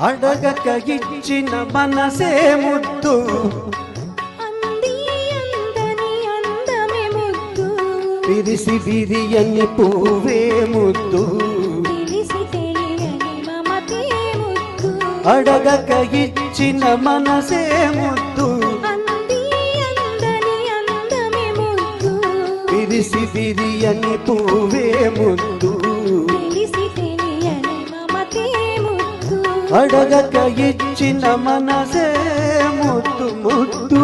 అడగక ఇచ్చిన మనసే ముద్దు అంది అందని అందమే ముద్దు విరిసి విరియని పువ్వే ముద్దు తెలిసి తెలియని మమతే ముద్దు అడగక ఇచ్చిన మనసే ముద్దు అంది అందని అందమే ముద్దు విరిసి విరియని పువ్వే ముద్దు తెలిసి తెలియని మమతే ముద్దు అడగక ఇచ్చిన మనసే ముద్దు ముద్దు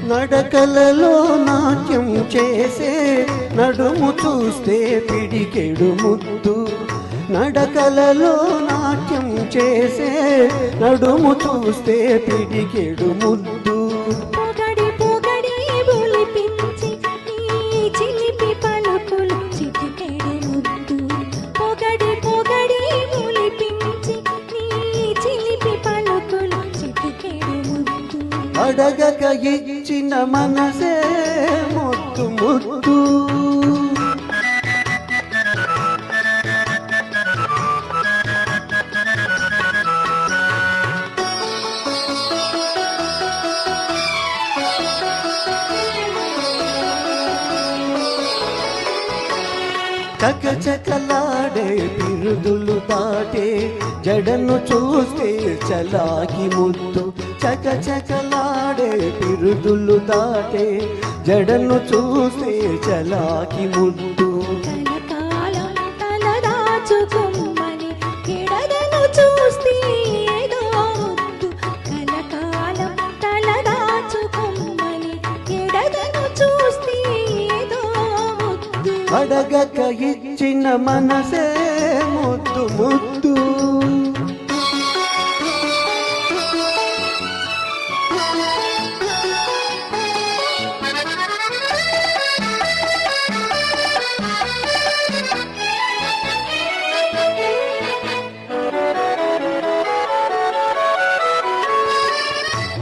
నడకలలో నాట్యం చేసే నడుము చూస్తే పిడికెడు ముద్దు నడకలలో నాట్యం చేసే నడుము చూస్తే పిడికెడు ముద్దు పొగడి పొగడి బొలిపించి నీ చిలిపి పలుకులు చిటికెడు ముద్దు పొగడి పొగడి బొలిపించి నీ చిలిపి పలుకులు చిటికెడు ముద్దు అడగక ఇచ్చిన మనసే ముద్దు ముద్దు చకచకలాడే బిరుదులు దాటే జడను చూస్తే చలాకి ముద్దు చకచకలాడే బిరుదులు దాటే జడను చూస్తే చలాకి ముద్దు కలకాలం తలదాచుకుమ్మని కిడదను చూస్తే ఏదో ముద్దు కలకాలం తలదాచుకుమ్మని కిడదను చూస్తే ఏదో ముద్దు అడగక ఇచ్చిన మనసే ముద్దు ముద్దు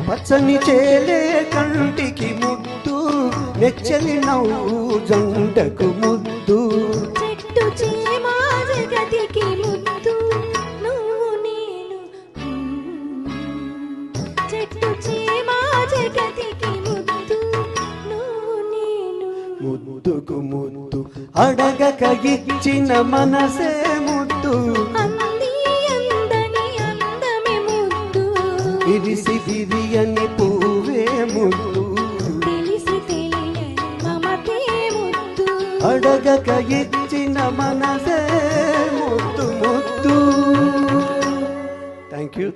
పచ్చని చేలే కంటికి ముద్దు నెచ్చలి నవ్వు జంటకు ముద్దు చెట్టు చీమా జగతికి ముద్దు నువ్వు నేను చెట్టు చీమా జగతికి ముద్దు నువ్వు నేను ముద్దుకు ముద్దు అడగక ఇచ్చిన మనసే ముద్దు అంది అందని అందమే ముద్దు విరిసి విరియని పువ్వే ముద్దు తెలిసి తెలియని మమతే ముద్దు అడగక ఇచ్చిన మనసే ముద్దు ముద్దు థ్యాంక్ యూ